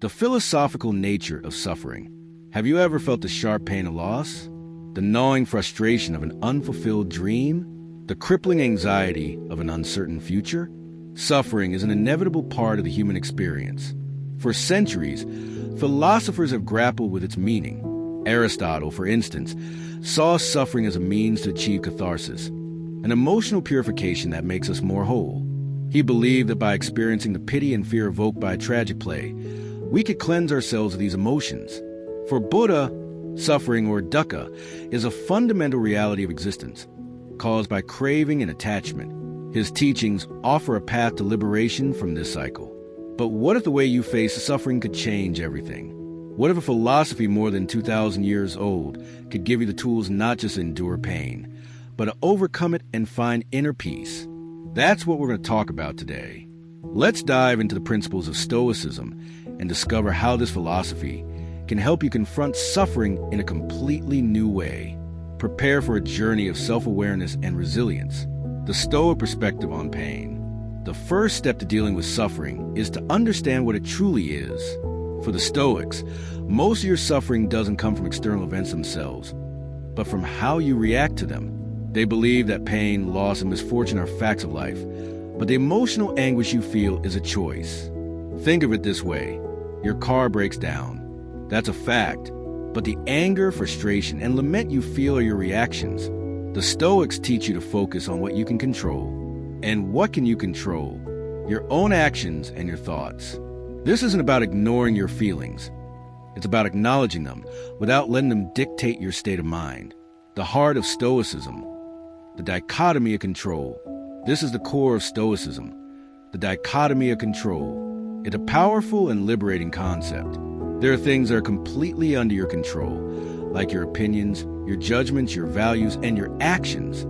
The philosophical nature of suffering. Have you ever felt the sharp pain of loss? The gnawing frustration of an unfulfilled dream? The crippling anxiety of an uncertain future? Suffering is an inevitable part of the human experience. For centuries, philosophers have grappled with its meaning. Aristotle, for instance, saw suffering as a means to achieve catharsis, an emotional purification that makes us more whole. He believed that by experiencing the pity and fear evoked by a tragic play, we could cleanse ourselves of these emotions. For Buddha, suffering, or dukkha, is a fundamental reality of existence, caused by craving and attachment. His teachings offer a path to liberation from this cycle. But what if the way you face suffering could change everything? What if a philosophy more than 2,000 years old could give you the tools not just to endure pain, but to overcome it and find inner peace? That's what we're going to talk about today. Let's dive into the principles of Stoicism and discover how this philosophy can help you confront suffering in a completely new way. Prepare for a journey of self-awareness and resilience. The Stoic perspective on pain. The first step to dealing with suffering is to understand what it truly is. For the Stoics, most of your suffering doesn't come from external events themselves, but from how you react to them. They believe that pain, loss, and misfortune are facts of life, but the emotional anguish you feel is a choice. Think of it this way. Your car breaks down. That's a fact. But the anger, frustration, and lament you feel are your reactions. The Stoics teach you to focus on what you can control. And what can you control? Your own actions and your thoughts. This isn't about ignoring your feelings. It's about acknowledging them without letting them dictate your state of mind. The heart of Stoicism. The dichotomy of control. This is the core of Stoicism. The dichotomy of control. It's a powerful and liberating concept. There are things that are completely under your control, like your opinions, your judgments, your values, and your actions.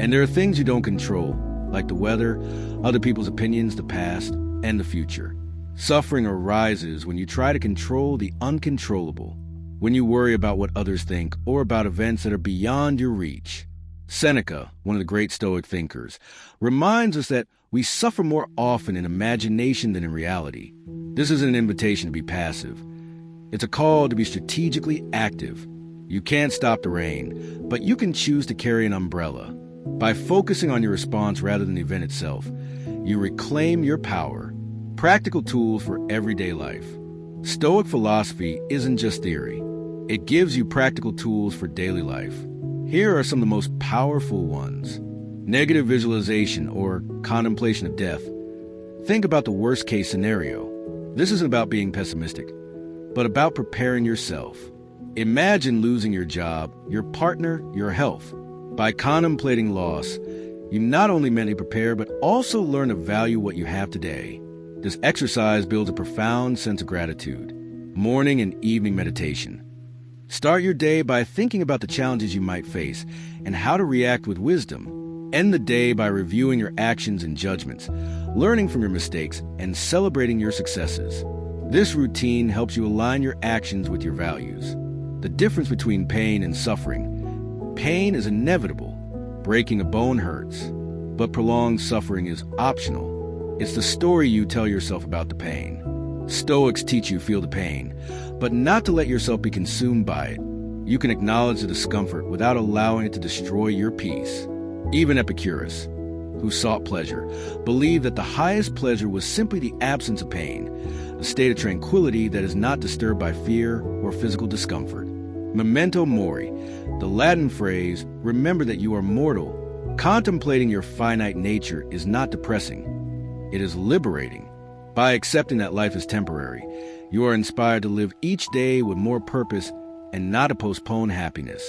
And there are things you don't control, like the weather, other people's opinions, the past, and the future. Suffering arises when you try to control the uncontrollable, when you worry about what others think or about events that are beyond your reach. Seneca, one of the great Stoic thinkers, reminds us that we suffer more often in imagination than in reality. This isn't an invitation to be passive. It's a call to be strategically active. You can't stop the rain, but you can choose to carry an umbrella. By focusing on your response rather than the event itself, you reclaim your power. Practical tools for everyday life. Stoic philosophy isn't just theory. It gives you practical tools for daily life. Here are some of the most powerful ones. Negative visualization or contemplation of death. Think about the worst-case scenario. This isn't about being pessimistic, but about preparing yourself. Imagine losing your job, your partner, your health. By contemplating loss, you not only mentally prepare, but also learn to value what you have today. This exercise builds a profound sense of gratitude. Morning and evening meditation. Start your day by thinking about the challenges you might face and how to react with wisdom. End the day by reviewing your actions and judgments, learning from your mistakes, and celebrating your successes. This routine helps you align your actions with your values. The difference between pain and suffering. Pain is inevitable. Breaking a bone hurts. But prolonged suffering is optional. It's the story you tell yourself about the pain. Stoics teach you feel the pain, but not to let yourself be consumed by it. You can acknowledge the discomfort without allowing it to destroy your peace. Even Epicurus, who sought pleasure, believed that the highest pleasure was simply the absence of pain, a state of tranquility that is not disturbed by fear or physical discomfort. Memento mori, the Latin phrase, remember that you are mortal. Contemplating your finite nature is not depressing. It is liberating. By accepting that life is temporary, you are inspired to live each day with more purpose and not to postpone happiness.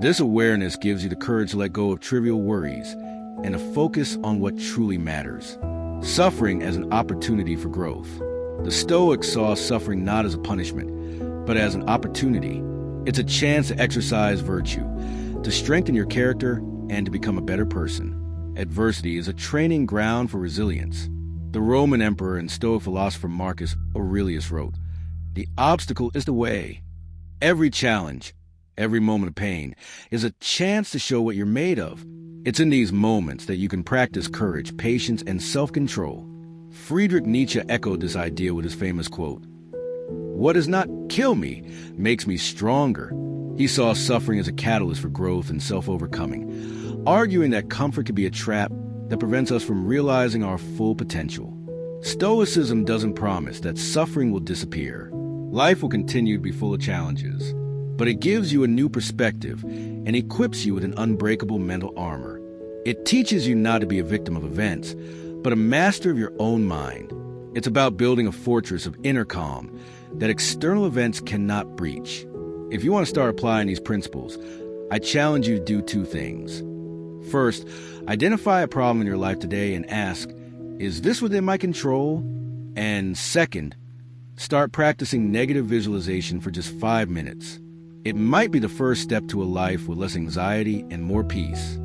This awareness gives you the courage to let go of trivial worries and to focus on what truly matters. Suffering as an opportunity for growth. The Stoics saw suffering not as a punishment, but as an opportunity. It's a chance to exercise virtue, to strengthen your character, and to become a better person. Adversity is a training ground for resilience. The Roman emperor and Stoic philosopher Marcus Aurelius wrote, "The obstacle is the way." Every challenge, every moment of pain, is a chance to show what you're made of. It's in these moments that you can practice courage, patience, and self-control. Friedrich Nietzsche echoed this idea with his famous quote, What does not kill me makes me stronger. He saw suffering as a catalyst for growth and self-overcoming, arguing that comfort can be a trap that prevents us from realizing our full potential. Stoicism doesn't promise that suffering will disappear. Life will continue to be full of challenges, but it gives you a new perspective and equips you with an unbreakable mental armor. It teaches you not to be a victim of events, but a master of your own mind. It's about building a fortress of inner calm that external events cannot breach. If you want to start applying these principles, I challenge you to do two things. First, identify a problem in your life today and ask, is this within my control? And second, start practicing negative visualization for just 5 minutes. It might be the first step to a life with less anxiety and more peace.